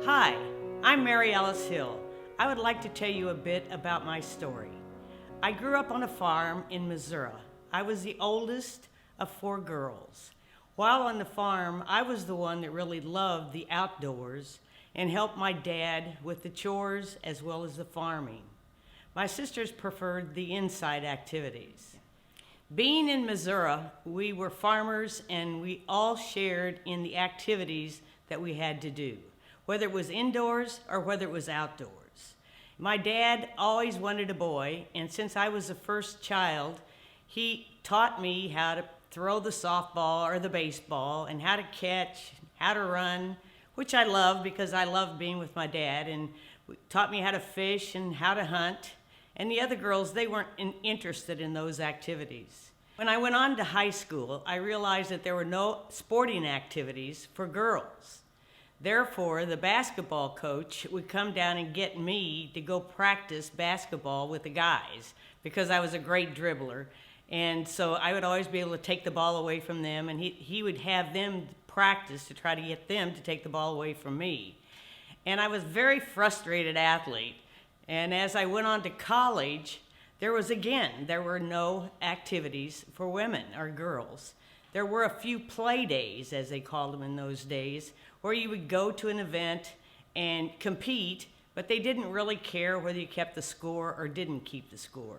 Hi, I'm Mary Alice Hill. I would like to tell you a bit about my story. I grew up on a farm in Missouri. I was the oldest of 4 girls. While on the farm, I was the one that really loved the outdoors and helped my dad with the chores as well as the farming. My sisters preferred the inside activities. Being in Missouri, we were farmers and we all shared in the activities that we had to do, whether it was indoors or whether it was outdoors. My dad always wanted a boy, and since I was the first child, he taught me how to throw the softball or the baseball and how to catch, how to run, which I love because I love being with my dad, and taught me how to fish and how to hunt. And the other girls, they weren't interested in those activities. When I went on to high school, I realized that there were no sporting activities for girls. Therefore, the basketball coach would come down and get me to go practice basketball with the guys because I was a great dribbler. And so I would always be able to take the ball away from them, and he would have them practice to try to get them to take the ball away from me. And I was a very frustrated athlete. And as I went on to college, there were no activities for women or girls. There were a few play days, as they called them in those days, where you would go to an event and compete, but they didn't really care whether you kept the score or didn't keep the score.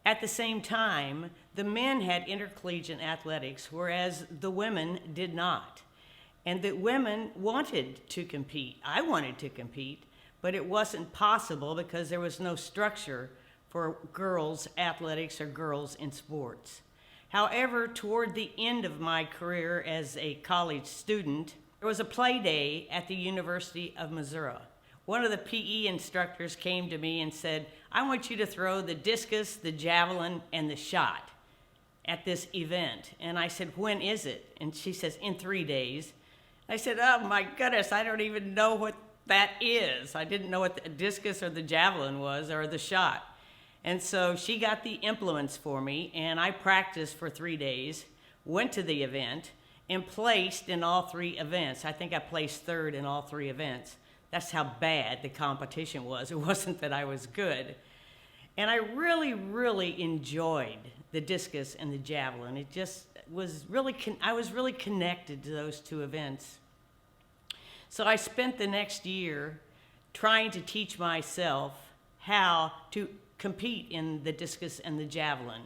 At the same time, the men had intercollegiate athletics, whereas the women did not. And the women wanted to compete. I wanted to compete, but it wasn't possible because there was no structure for girls' athletics or girls in sports. However, toward the end of my career as a college student, there was a play day at the University of Missouri. One of the PE instructors came to me and said, "I want you to throw the discus, the javelin, and the shot at this event." And I said, "When is it?" And she says, "In 3 days." I said, "Oh my goodness, I don't even know what that is." I didn't know what the discus or the javelin was or the shot. And so she got the implements for me, and I practiced for 3 days, went to the event, and placed in all 3 events. I think I placed 3rd in all 3 events. That's how bad the competition was. It wasn't that I was good. And I really, really enjoyed the discus and the javelin. It just was really, I was really connected to those 2 events. So I spent the next year trying to teach myself how to compete in the discus and the javelin.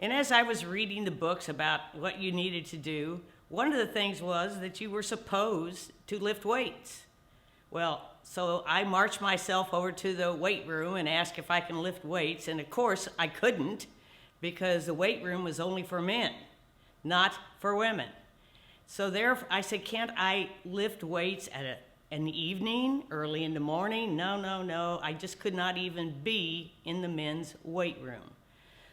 And as I was reading the books about what you needed to do, one of the things was that you were supposed to lift weights. Well, so I marched myself over to the weight room and asked if I can lift weights, and of course I couldn't because the weight room was only for men, not for women. So there I said, "Can't I lift weights in the evening, early in the morning?" No. I just could not even be in the men's weight room.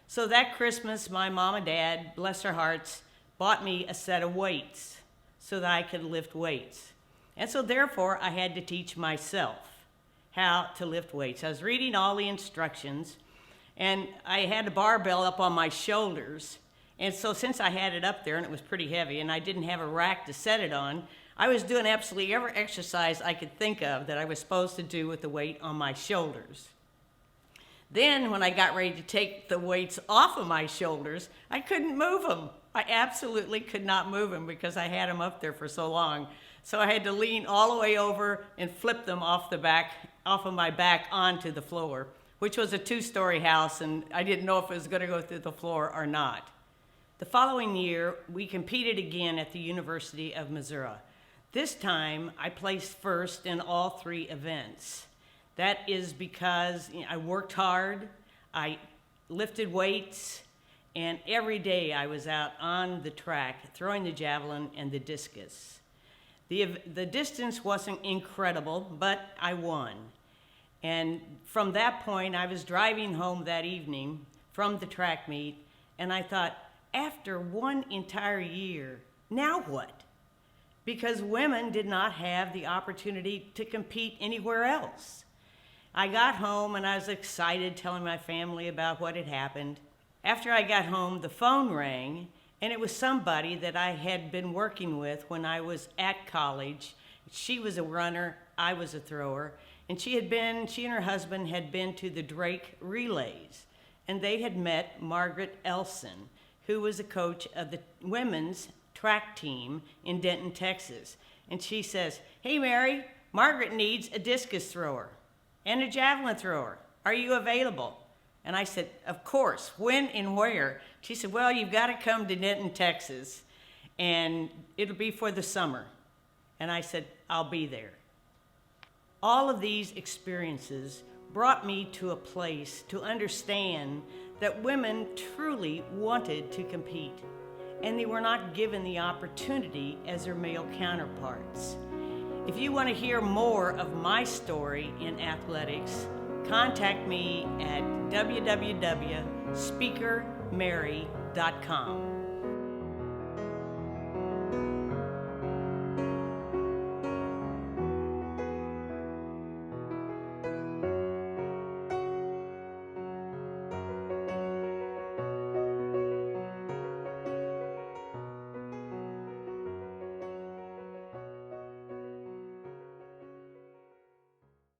So that Christmas, my mom and dad, bless their hearts, bought me a set of weights so that I could lift weights. And so therefore, I had to teach myself how to lift weights. I was reading all the instructions, and I had a barbell up on my shoulders. And so since I had it up there and it was pretty heavy and I didn't have a rack to set it on, I was doing absolutely every exercise I could think of that I was supposed to do with the weight on my shoulders. Then when I got ready to take the weights off of my shoulders, I couldn't move them. I absolutely could not move them because I had them up there for so long. So I had to lean all the way over and flip them off of my back onto the floor, which was a 2-story house, and I didn't know if it was going to go through the floor or not. The following year, we competed again at the University of Missouri. This time, I placed 1st in all 3 events. That is because I worked hard, I lifted weights, and every day I was out on the track throwing the javelin and the discus. The distance wasn't incredible, but I won. And from that point, I was driving home that evening from the track meet, and I thought, after 1 entire year, now what? Because women did not have the opportunity to compete anywhere else. I got home and I was excited telling my family about what had happened. After I got home, the phone rang, and it was somebody that I had been working with when I was at college. She was a runner I was a thrower, and she and her husband had been to the Drake Relays, and they had met Margaret Elson, who was a coach of the women's track team in Denton, Texas. And she says, "Hey, Mary, Margaret needs a discus thrower and a javelin thrower. Are you available?" And I said, "Of course. When and where?" She said, "Well, you've got to come to Denton, Texas, and it'll be for the summer." And I said, "I'll be there." All of these experiences brought me to a place to understand that women truly wanted to compete, and they were not given the opportunity as their male counterparts. If you want to hear more of my story in athletics, contact me at www.speakermary.com.